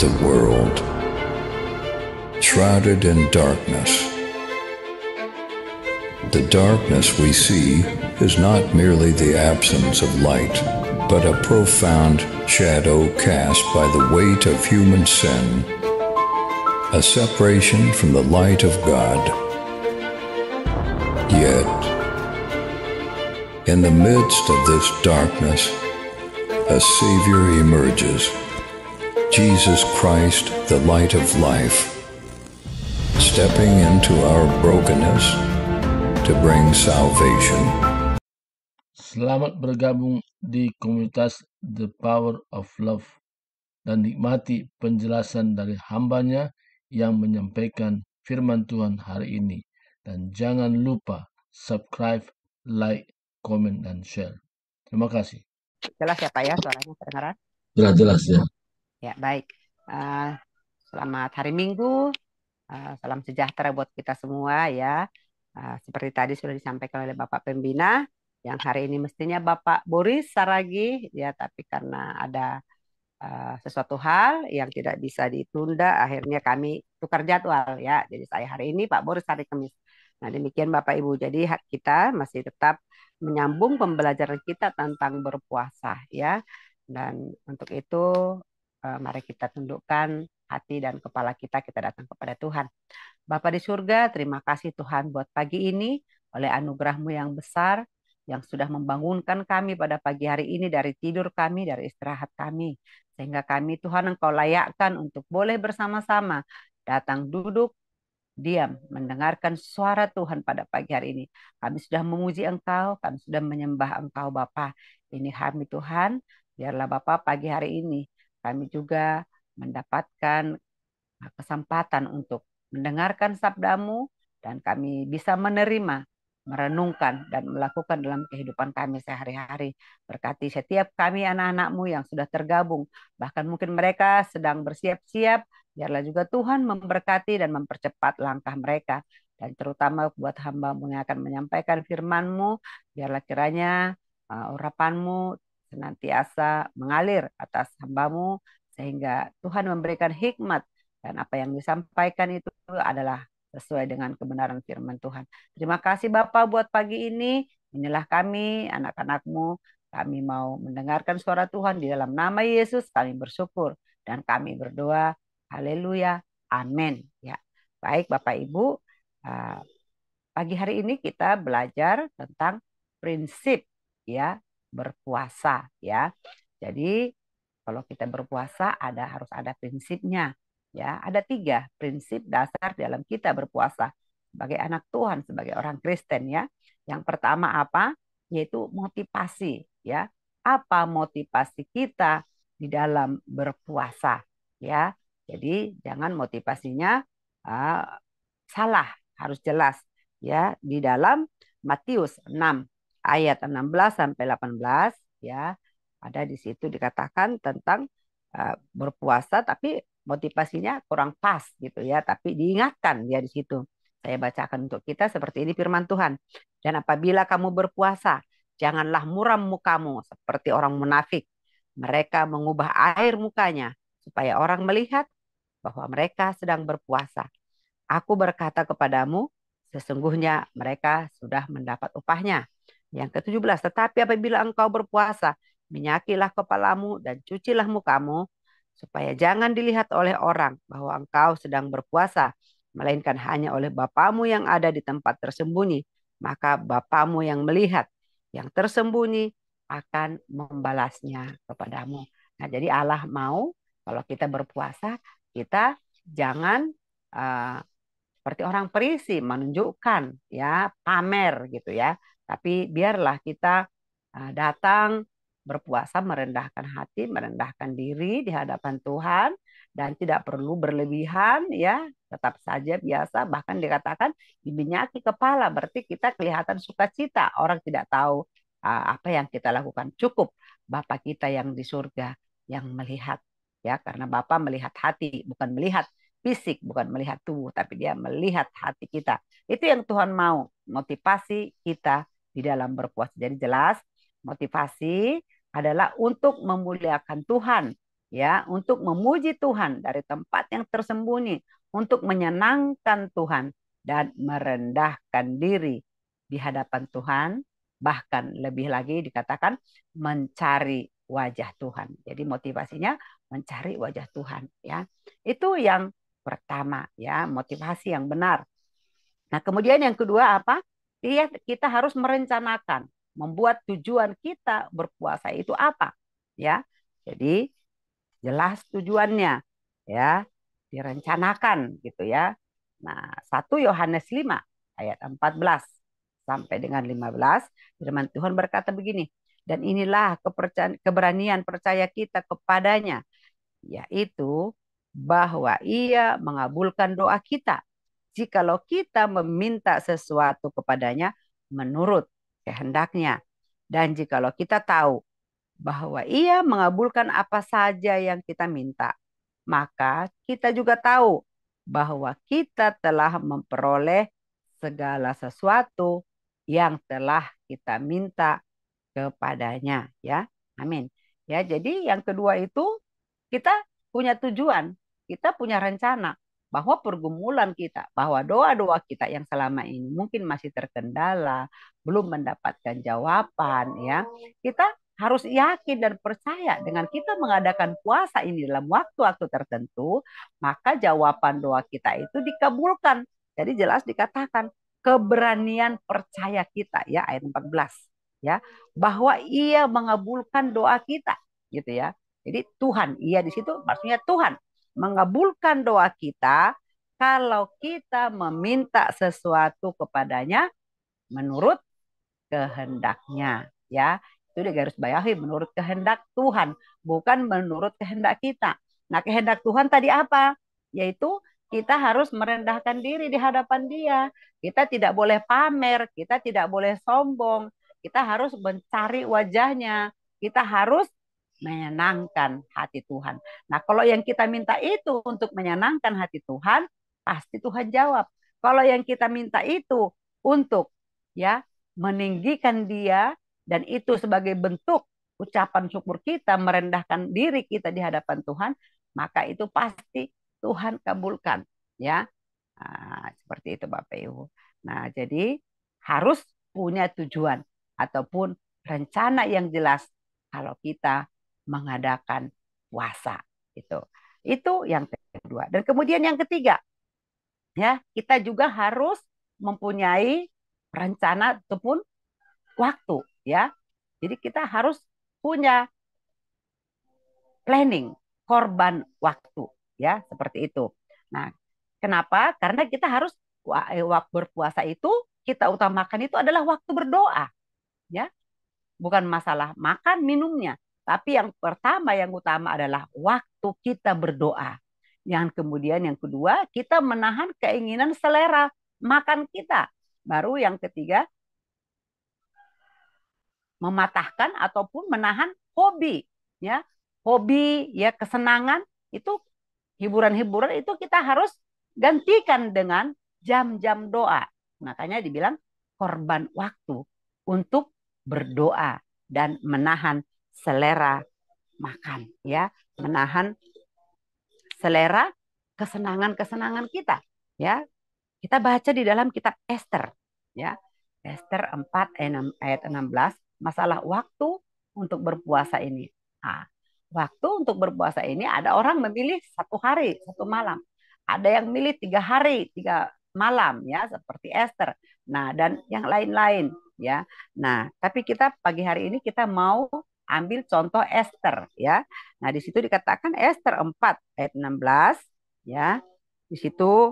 the world, shrouded in darkness. The darkness we see is not merely the absence of light, but a profound shadow cast by the weight of human sin, a separation from the light of God. Yet, in the midst of this darkness, a Savior emerges, Jesus Christ, the light of life, stepping into our brokenness to bring salvation. Selamat bergabung di komunitas The Power of Love dan nikmati penjelasan dari hambanya yang menyampaikan firman Tuhan hari ini. Dan jangan lupa subscribe, like, komen, dan share. Terima kasih. Jelas ya Pak ya suaranya kedengaran? Jelas ya. Ya baik. Selamat hari Minggu. Salam sejahtera buat kita semua ya. Seperti tadi sudah disampaikan oleh Bapak Pembina, yang hari ini mestinya Bapak Boris Saragi ya, tapi karena ada sesuatu hal yang tidak bisa ditunda, akhirnya kami tukar jadwal ya. Jadi saya hari ini, Pak Boris hari Kamis. Nah demikian Bapak Ibu. Jadi kita masih tetap menyambung pembelajaran kita tentang berpuasa ya. Dan untuk itu mari kita tundukkan hati dan kepala kita datang kepada Tuhan. Bapa di surga, terima kasih Tuhan buat pagi ini, oleh anugerah-Mu yang besar, yang sudah membangunkan kami pada pagi hari ini dari tidur kami, dari istirahat kami. Sehingga kami Tuhan Engkau layakkan untuk boleh bersama-sama datang duduk, diam, mendengarkan suara Tuhan pada pagi hari ini. Kami sudah memuji Engkau, kami sudah menyembah Engkau Bapa. Ini kami Tuhan, biarlah Bapa pagi hari ini kami juga mendapatkan kesempatan untuk mendengarkan sabda-Mu dan kami bisa menerima, merenungkan dan melakukan dalam kehidupan kami sehari-hari. Berkati setiap kami anak-anak-Mu yang sudah tergabung, bahkan mungkin mereka sedang bersiap-siap, biarlah juga Tuhan memberkati dan mempercepat langkah mereka. Dan terutama buat hamba-Mu yang akan menyampaikan firman-Mu, biarlah kiranya urapan-Mu senantiasa mengalir atas hamba-Mu, sehingga Tuhan memberikan hikmat dan apa yang disampaikan itu adalah sesuai dengan kebenaran firman Tuhan. Terima kasih Bapak buat pagi ini. Inilah kami, anak-anak-Mu. Kami mau mendengarkan suara Tuhan di dalam nama Yesus. Kami bersyukur dan kami berdoa. Haleluya. Amin. Ya, baik Bapak Ibu. Pagi hari ini kita belajar tentang prinsip ya berpuasa ya. Jadi kalau kita berpuasa harus ada prinsipnya. Ya, ada 3 prinsip dasar dalam kita berpuasa sebagai anak Tuhan, sebagai orang Kristen ya. Yang pertama apa? Yaitu motivasi ya. Apa motivasi kita di dalam berpuasa ya? Jadi jangan motivasinya salah, harus jelas ya. Di dalam Matius 6 ayat 16 sampai 18 ya. Ada di situ dikatakan tentang berpuasa tapi motivasinya kurang pas gitu ya, tapi diingatkan ya di situ. Saya bacakan untuk kita seperti ini firman Tuhan. Dan apabila kamu berpuasa, janganlah muram mukamu seperti orang munafik. Mereka mengubah air mukanya supaya orang melihat bahwa mereka sedang berpuasa. Aku berkata kepadamu, sesungguhnya mereka sudah mendapat upahnya. Yang ke-17, tetapi apabila engkau berpuasa, minyakilah kepalamu dan cucilah mukamu, supaya jangan dilihat oleh orang bahwa engkau sedang berpuasa, melainkan hanya oleh Bapamu yang ada di tempat tersembunyi. Maka Bapamu yang melihat yang tersembunyi akan membalasnya kepadamu. Nah, jadi Allah mau kalau kita berpuasa, kita jangan seperti orang perisi menunjukkan ya, pamer gitu ya. Tapi biarlah kita datang berpuasa merendahkan hati, merendahkan diri di hadapan Tuhan dan tidak perlu berlebihan ya, tetap saja biasa, bahkan dikatakan diminyaki kepala, berarti kita kelihatan sukacita, orang tidak tahu apa yang kita lakukan. Cukup Bapa kita yang di surga yang melihat ya, karena Bapa melihat hati, bukan melihat fisik, bukan melihat tubuh, tapi dia melihat hati kita. Itu yang Tuhan mau, motivasi kita di dalam berpuasa. Jadi jelas motivasi adalah untuk memuliakan Tuhan, ya, untuk memuji Tuhan dari tempat yang tersembunyi, untuk menyenangkan Tuhan dan merendahkan diri di hadapan Tuhan, bahkan lebih lagi dikatakan mencari wajah Tuhan. Jadi motivasinya mencari wajah Tuhan, ya. Itu yang pertama, ya, motivasi yang benar. Nah, kemudian yang kedua apa? Kita harus merencanakan, membuat tujuan kita berpuasa itu apa, ya. Jadi jelas tujuannya, ya, direncanakan gitu ya. Nah, 1 Yohanes 5 ayat 14 sampai dengan 15, firman Tuhan berkata begini, dan inilah keberanian percaya kita kepadanya, yaitu bahwa ia mengabulkan doa kita jikalau kita meminta sesuatu kepadanya menurut kehendaknya. Dan jikalau kita tahu bahwa ia mengabulkan apa saja yang kita minta, maka kita juga tahu bahwa kita telah memperoleh segala sesuatu yang telah kita minta kepadanya, ya. Amin. Ya, jadi yang kedua itu kita punya tujuan, kita punya rencana bahwa pergumulan kita, bahwa doa-doa kita yang selama ini mungkin masih terkendala, belum mendapatkan jawaban, ya. Kita harus yakin dan percaya dengan kita mengadakan puasa ini dalam waktu-waktu tertentu, maka jawaban doa kita itu dikabulkan. Jadi jelas dikatakan keberanian percaya kita, ya, ayat 14, ya, bahwa ia mengabulkan doa kita, gitu ya. Jadi Tuhan, ia di situ maksudnya Tuhan mengabulkan doa kita kalau kita meminta sesuatu kepadanya menurut kehendaknya, ya. Itu di garis bawahi, menurut kehendak Tuhan, bukan menurut kehendak kita. Nah, kehendak Tuhan tadi apa? Yaitu kita harus merendahkan diri di hadapan Dia. Kita tidak boleh pamer, kita tidak boleh sombong. Kita harus mencari wajahnya. Kita harus menyenangkan hati Tuhan. Nah, kalau yang kita minta itu untuk menyenangkan hati Tuhan, pasti Tuhan jawab. Kalau yang kita minta itu untuk, ya, meninggikan Dia, dan itu sebagai bentuk ucapan syukur kita, merendahkan diri kita di hadapan Tuhan, maka itu pasti Tuhan kabulkan, ya. Nah, seperti itu Bapak Ibu. Nah, jadi harus punya tujuan ataupun rencana yang jelas kalau kita mengadakan puasa itu. Itu yang kedua. Dan kemudian yang ketiga, ya, kita juga harus mempunyai rencana ataupun waktu, ya. Jadi kita harus punya planning, korban waktu, ya, seperti itu. Nah, kenapa? Karena kita harus waktu berpuasa itu kita utamakan itu adalah waktu berdoa, ya. Bukan masalah makan minumnya, tapi yang pertama yang utama adalah waktu kita berdoa. Yang kemudian yang kedua, kita menahan keinginan selera makan kita. Baru yang ketiga, mematahkan ataupun menahan hobi, ya. Hobi, ya, kesenangan itu, hiburan-hiburan itu kita harus gantikan dengan jam-jam doa. Makanya dibilang korban waktu untuk berdoa dan menahan selera makan, ya, menahan selera kesenangan-kesenangan kita, ya. Kita baca di dalam kitab Ester, ya. Ester 4 ayat 16, masalah waktu untuk berpuasa ini. Nah, waktu untuk berpuasa ini ada orang memilih 1 hari, 1 malam. Ada yang milih 3 hari, 3 malam, ya, seperti Ester. Nah, dan yang lain-lain, ya. Nah, tapi kita pagi hari ini kita mau ambil contoh Ester, ya. Nah, di situ dikatakan Ester 4 ayat 16, ya. Di situ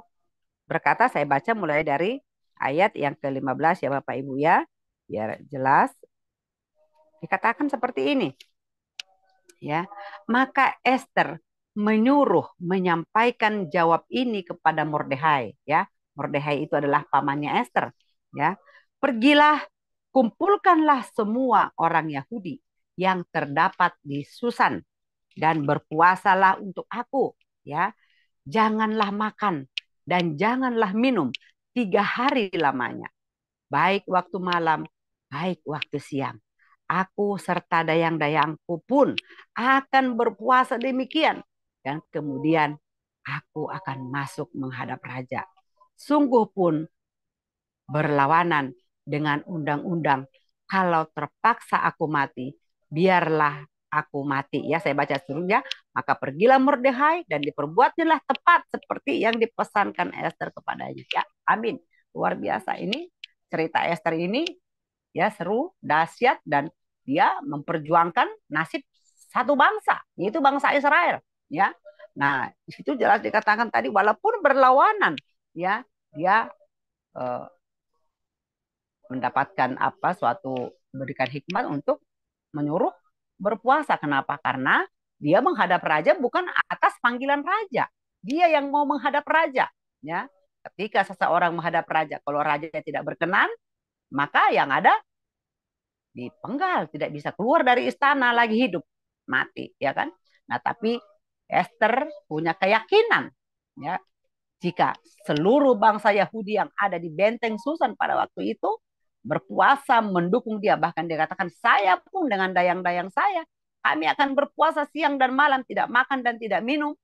berkata, saya baca mulai dari ayat yang ke-15, ya Bapak Ibu, ya. Biar jelas. Dikatakan seperti ini, ya. Maka Ester menyuruh menyampaikan jawab ini kepada Mordekhai, ya. Mordekhai itu adalah pamannya Ester, ya. Pergilah, kumpulkanlah semua orang Yahudi yang terdapat di Susan dan berpuasalah untuk aku, ya. Janganlah makan dan janganlah minum 3 hari lamanya, baik waktu malam, baik waktu siang. aku serta dayang-dayangku pun akan berpuasa demikian. Dan kemudian aku akan masuk menghadap raja. Sungguh pun berlawanan dengan undang-undang. Kalau terpaksa aku mati, biarlah aku mati. Ya, saya baca seluruhnya. Maka pergilah Mordekai dan diperbuatnyalah tepat seperti yang dipesankan Esther kepadanya. Ya, amin. Luar biasa ini cerita Esther ini, ya, seru, dahsyat, dan dia memperjuangkan nasib satu bangsa, yaitu bangsa Israel. Ya, nah di situ jelas dikatakan tadi walaupun berlawanan, ya, dia eh, mendapatkan suatu berikan hikmat untuk menyuruh berpuasa. Kenapa? Karena dia menghadap raja bukan atas panggilan raja. Dia yang mau menghadap raja. Ya, ketika seseorang menghadap raja, kalau raja tidak berkenan, maka yang ada dipenggal, tidak bisa keluar dari istana lagi hidup, mati, ya kan? Nah, tapi Esther punya keyakinan, ya, jika seluruh bangsa Yahudi yang ada di benteng Susan pada waktu itu berpuasa mendukung dia, bahkan dia katakan saya pun dengan dayang-dayang saya kami akan berpuasa siang dan malam, tidak makan dan tidak minum.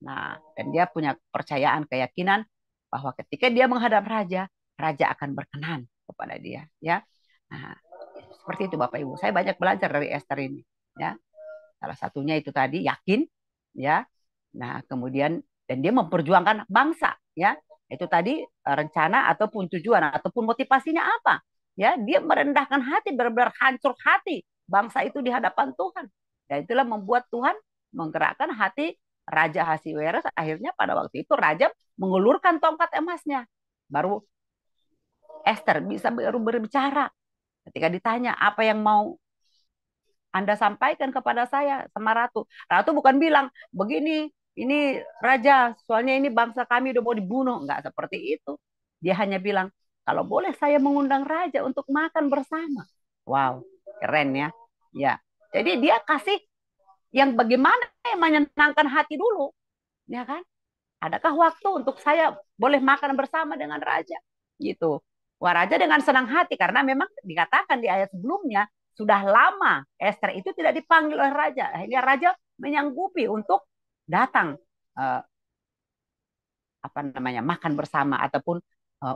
Nah, dan dia punya percayaan, keyakinan bahwa ketika dia menghadap raja, raja akan berkenan kepada dia, ya. Nah, seperti itu Bapak Ibu. Saya banyak belajar dari Esther ini, ya. Salah satunya itu tadi yakin, ya. Nah, kemudian dan dia memperjuangkan bangsa, ya. Itu tadi rencana ataupun tujuan ataupun motivasinya apa? Ya, dia merendahkan hati, benar-benar hancur hati bangsa itu di hadapan Tuhan. Dan itulah membuat Tuhan menggerakkan hati Raja Ahasiweros. Akhirnya pada waktu itu raja mengulurkan tongkat emasnya. Baru Esther bisa baru berbicara. Ketika ditanya apa yang mau Anda sampaikan kepada saya sama Ratu. Ratu bukan bilang, begini, ini Raja, soalnya ini bangsa kami udah mau dibunuh. Enggak seperti itu. Dia hanya bilang, kalau boleh saya mengundang Raja untuk makan bersama. Wow, keren ya. Ya, jadi dia kasih yang bagaimana yang menyenangkan hati dulu. Ya kan? Adakah waktu untuk saya boleh makan bersama dengan Raja? Gitu. Wah, Raja dengan senang hati karena memang dikatakan di ayat sebelumnya sudah lama Esther itu tidak dipanggil oleh Raja. Akhirnya Raja menyanggupi untuk datang makan bersama ataupun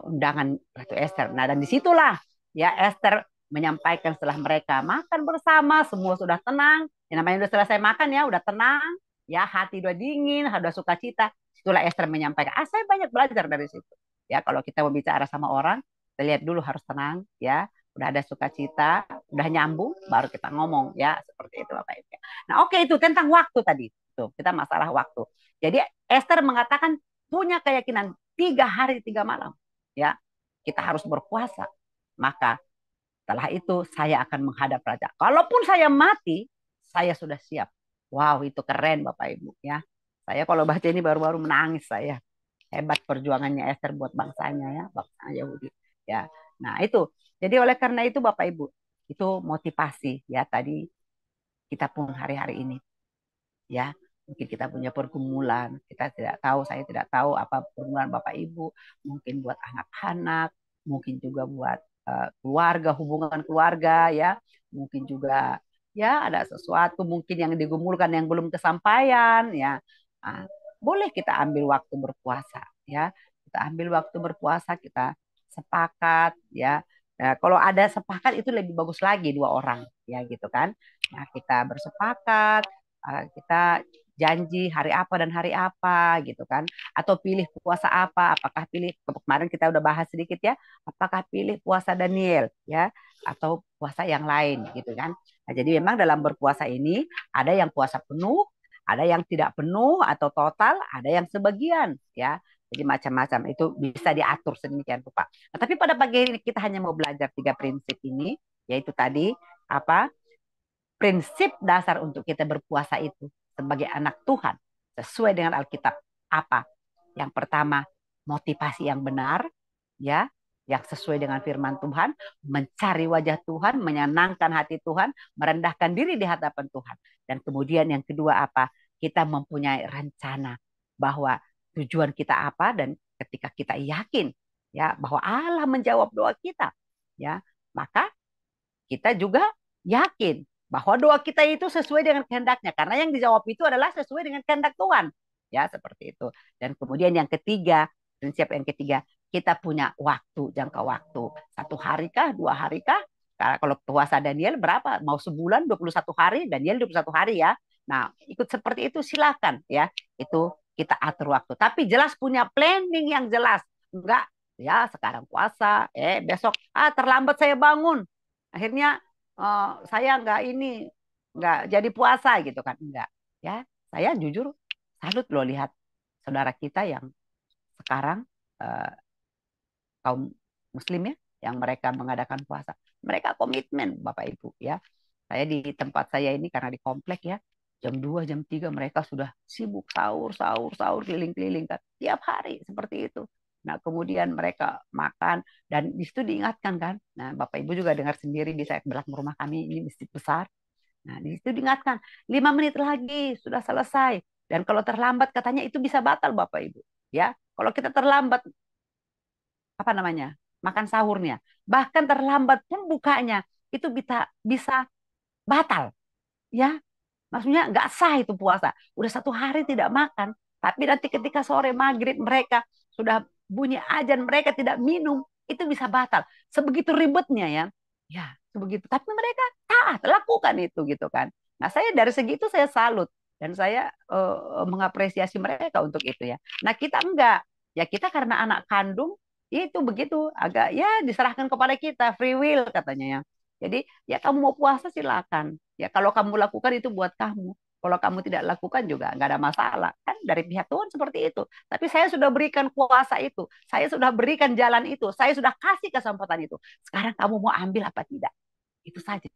undangan Ratu Esther. Nah, dan disitulah ya Esther menyampaikan setelah mereka makan bersama, semua sudah tenang. Yang namanya sudah selesai makan ya, udah tenang, ya hati udah dingin, udah sukacita. Itulah Esther menyampaikan. Saya banyak belajar dari situ. Ya, kalau kita mau bicara sama orang, kita lihat dulu harus tenang, ya. Udah ada sukacita, udah nyambung, baru kita ngomong, ya seperti itu Bapak Ibu. Nah, oke, itu tentang waktu tadi. Tuh, kita masalah waktu. Jadi Esther mengatakan punya keyakinan 3 hari 3 malam, ya kita harus berpuasa. Maka setelah itu saya akan menghadap raja. Kalaupun saya mati, saya sudah siap. Wow, itu keren Bapak Ibu ya. Saya kalau baca ini baru-baru menangis saya. Hebat perjuangannya Esther buat bangsanya ya, bangsa Yahudi. Ya. Nah, itu. Jadi oleh karena itu Bapak Ibu, itu motivasi ya tadi kita pun hari-hari ini. Ya, mungkin kita punya pergumulan, kita tidak tahu, saya tidak tahu apa pergumulan Bapak Ibu, mungkin buat anak-anak, mungkin juga buat keluarga, hubungan keluarga ya, mungkin juga ya ada sesuatu mungkin yang digumulkan yang belum kesampaian ya. Nah, boleh kita ambil waktu berpuasa ya. Kita ambil waktu berpuasa, kita sepakat ya. Nah, kalau ada sepakat itu lebih bagus lagi 2 orang ya gitu kan. Nah, kita bersepakat, kita janji hari apa dan hari apa gitu kan, atau pilih puasa apa, apakah pilih kemarin kita udah bahas sedikit ya, apakah pilih puasa Daniel ya atau puasa yang lain gitu kan. Nah, jadi memang dalam berpuasa ini ada yang puasa penuh, ada yang tidak penuh atau total, ada yang sebagian ya. Jadi macam-macam itu bisa diatur sedemikian rupa. Nah, tapi pada pagi ini kita hanya mau belajar 3 prinsip ini, yaitu tadi apa prinsip dasar untuk kita berpuasa itu sebagai anak Tuhan sesuai dengan Alkitab apa? Yang pertama, motivasi yang benar ya, yang sesuai dengan firman Tuhan, mencari wajah Tuhan, menyenangkan hati Tuhan, merendahkan diri di hadapan Tuhan. Dan kemudian yang kedua apa? Kita mempunyai rencana bahwa tujuan kita apa, dan ketika kita yakin ya bahwa Allah menjawab doa kita, ya, maka kita juga yakin bahwa doa kita itu sesuai dengan kehendaknya. Karena yang dijawab itu adalah sesuai dengan kehendak Tuhan. Ya, seperti itu. Dan kemudian yang ketiga, prinsip yang ketiga, kita punya waktu, jangka waktu. 1 hari kah, 2 hari kah? Karena kalau puasa Daniel berapa? Mau sebulan, 21 hari, Daniel 21 hari ya. Nah, ikut seperti itu silakan ya. Itu kita atur waktu. Tapi jelas punya planning yang jelas. Enggak, ya sekarang puasa, besok terlambat saya bangun. Akhirnya saya nggak jadi puasa gitu kan. Enggak. Ya, saya jujur salut loh lihat saudara kita yang sekarang eh, kaum muslim ya yang mereka mengadakan puasa. Mereka komitmen Bapak Ibu ya. Saya di tempat saya ini karena di komplek ya, jam 2 jam 3 mereka sudah sibuk sahur, sahur, sahur, keliling-keliling kan. Tiap hari seperti itu. Nah, kemudian mereka makan dan di situ diingatkan kan. Nah, Bapak Ibu juga dengar sendiri di saya belakang rumah kami ini masjid besar. Nah, di situ diingatkan 5 menit lagi sudah selesai. Dan kalau terlambat katanya itu bisa batal Bapak Ibu. Ya, kalau kita terlambat apa namanya? Makan sahurnya, bahkan terlambat pun bukanya itu bisa batal. Ya, maksudnya nggak sah itu puasa. Udah 1 hari tidak makan, tapi nanti ketika sore maghrib mereka sudah bunyi ajan mereka tidak minum, itu bisa batal. Sebegitu ribetnya ya. Ya, sebegitu. Tapi mereka taat, lakukan itu gitu kan. Nah, saya dari segi itu saya salut dan saya mengapresiasi mereka untuk itu ya. Nah, kita enggak. Ya kita karena anak kandung itu begitu agak ya diserahkan kepada kita free will katanya ya. Jadi ya kamu mau puasa silakan. Ya kalau kamu lakukan itu buat kamu. Kalau kamu tidak lakukan juga nggak ada masalah. Kan dari pihak Tuhan seperti itu. Tapi saya sudah berikan kuasa itu. Saya sudah berikan jalan itu. Saya sudah kasih kesempatan itu. Sekarang kamu mau ambil apa tidak? Itu saja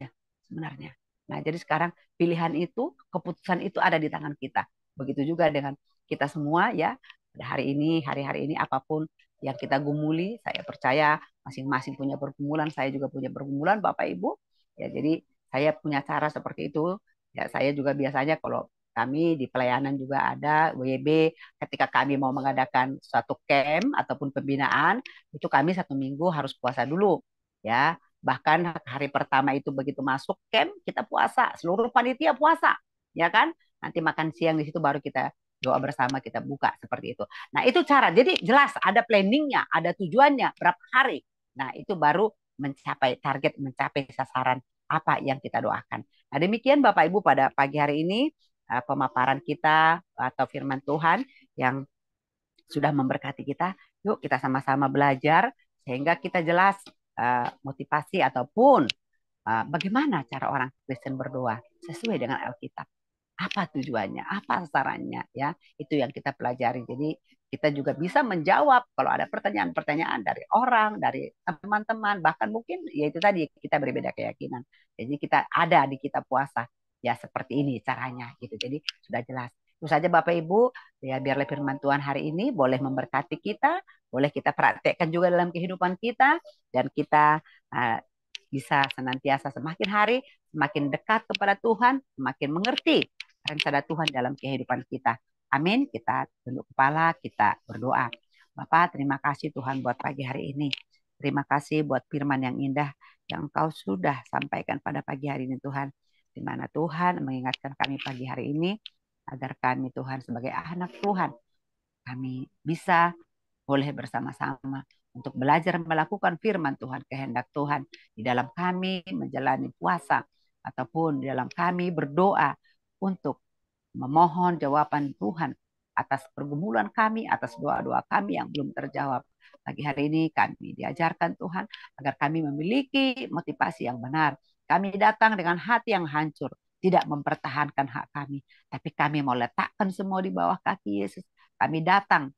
sebenarnya. Nah, jadi sekarang pilihan itu, keputusan itu ada di tangan kita. Begitu juga dengan kita semua ya. Pada hari-hari ini apapun yang kita gumuli, saya percaya masing-masing punya pergumulan, saya juga punya pergumulan Bapak Ibu. Ya, jadi saya punya cara seperti itu. Ya, saya juga biasanya kalau kami di pelayanan juga ada WB ketika kami mau mengadakan suatu camp ataupun pembinaan itu kami 1 minggu harus puasa dulu ya. Bahkan hari pertama itu begitu masuk camp kita puasa, seluruh panitia puasa, ya kan? Nanti makan siang di situ baru kita doa bersama kita buka seperti itu. Nah itu cara. Jadi jelas ada planningnya, ada tujuannya berapa hari. Nah itu baru mencapai target, mencapai sasaran apa yang kita doakan. Nah demikian Bapak Ibu pada pagi hari ini pemaparan kita atau firman Tuhan yang sudah memberkati kita. Yuk kita sama-sama belajar sehingga kita jelas motivasi ataupun bagaimana cara orang Kristen berdoa sesuai dengan Alkitab. Apa tujuannya, apa sasarannya ya. Itu yang kita pelajari. Jadi kita juga bisa menjawab kalau ada pertanyaan-pertanyaan dari orang, dari teman-teman, bahkan mungkin ya itu tadi kita berbeda keyakinan. Jadi kita ada di kita puasa ya seperti ini caranya gitu. Jadi sudah jelas. Itu saja Bapak Ibu, ya biarlah firman Tuhan hari ini boleh memberkati kita, boleh kita praktekkan juga dalam kehidupan kita dan kita bisa senantiasa semakin hari semakin dekat kepada Tuhan, semakin mengerti rencana Tuhan dalam kehidupan kita. Amin. Kita tunduk kepala, kita berdoa. Bapak, terima kasih Tuhan buat pagi hari ini. Terima kasih buat firman yang indah yang Engkau sudah sampaikan pada pagi hari ini Tuhan. Di mana Tuhan mengingatkan kami pagi hari ini agar kami Tuhan sebagai anak Tuhan kami bisa boleh bersama-sama untuk belajar melakukan firman Tuhan, kehendak Tuhan di dalam kami menjalani puasa ataupun di dalam kami berdoa untuk memohon jawaban Tuhan atas pergumulan kami, atas doa-doa kami yang belum terjawab. Pagi hari ini kami diajarkan Tuhan agar kami memiliki motivasi yang benar. Kami datang dengan hati yang hancur, tidak mempertahankan hak kami, tapi kami mau letakkan semua di bawah kaki Yesus. Kami datang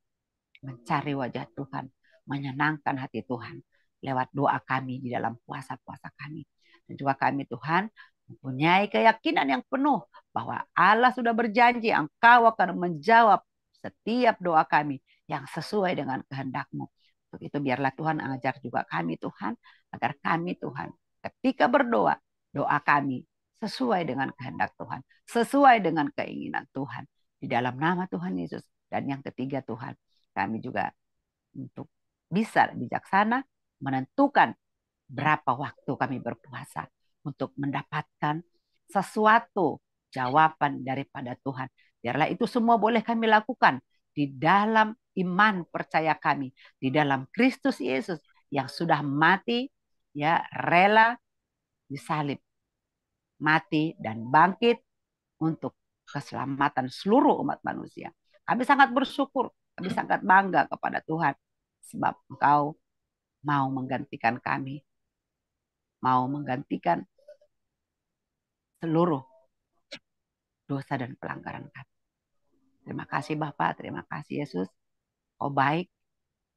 mencari wajah Tuhan, menyenangkan hati Tuhan lewat doa kami di dalam puasa-puasa kami. Dan juga kami Tuhan mempunyai keyakinan yang penuh bahwa Allah sudah berjanji Engkau akan menjawab setiap doa kami yang sesuai dengan kehendak-Mu. Untuk itu biarlah Tuhan ajar juga kami Tuhan, agar kami Tuhan ketika berdoa, doa kami sesuai dengan kehendak Tuhan, sesuai dengan keinginan Tuhan. Di dalam nama Tuhan Yesus. Dan yang ketiga Tuhan, kami juga untuk bisa bijaksana menentukan berapa waktu kami berpuasa. untuk mendapatkan sesuatu jawaban daripada Tuhan. Biarlah itu semua boleh kami lakukan di dalam iman percaya kami, di dalam Kristus Yesus yang sudah mati, ya, rela disalib, mati dan bangkit untuk keselamatan seluruh umat manusia. Kami sangat bersyukur, kami sangat bangga kepada Tuhan sebab Engkau mau menggantikan kami, mau menggantikan seluruh dosa dan pelanggaran kami. Terima kasih Bapak, terima kasih Yesus. Engkau baik,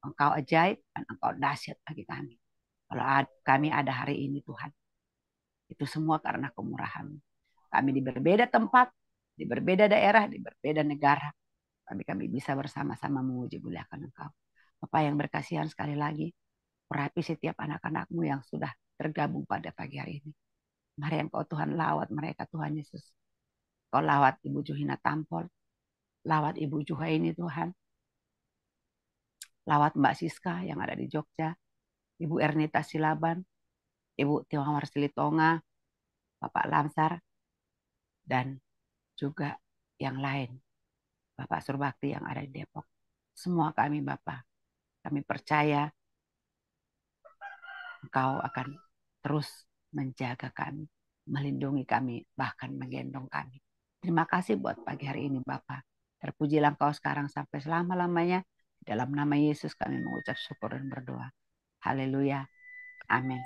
Engkau ajaib, dan Engkau dahsyat bagi kami. Kalau kami ada hari ini Tuhan, itu semua karena kemurahan. Kami di berbeda tempat, di berbeda daerah, di berbeda negara. Kami bisa bersama-sama memuji muliakan Engkau. Bapak yang berkasihan, sekali lagi, urapi setiap anak-anak-Mu yang sudah tergabung pada pagi hari ini. Mari Engkau Tuhan lawat mereka Tuhan Yesus. Kau lawat Ibu Juhina Tampol, lawat Ibu Juhaini Tuhan. Lawat Mbak Siska yang ada di Jogja, Ibu Ernita Silaban, Ibu Tiwang Silitonga, Bapak Lamsar, dan juga yang lain. Bapak Surbakti yang ada di Depok. Semua kami Bapak, kami percaya Engkau akan terus menjaga kami, melindungi kami, bahkan menggendong kami. Terima kasih buat pagi hari ini Bapak. Terpujilah Engkau sekarang sampai selama-lamanya. Dalam nama Yesus kami mengucap syukur dan berdoa. Haleluya. Amin.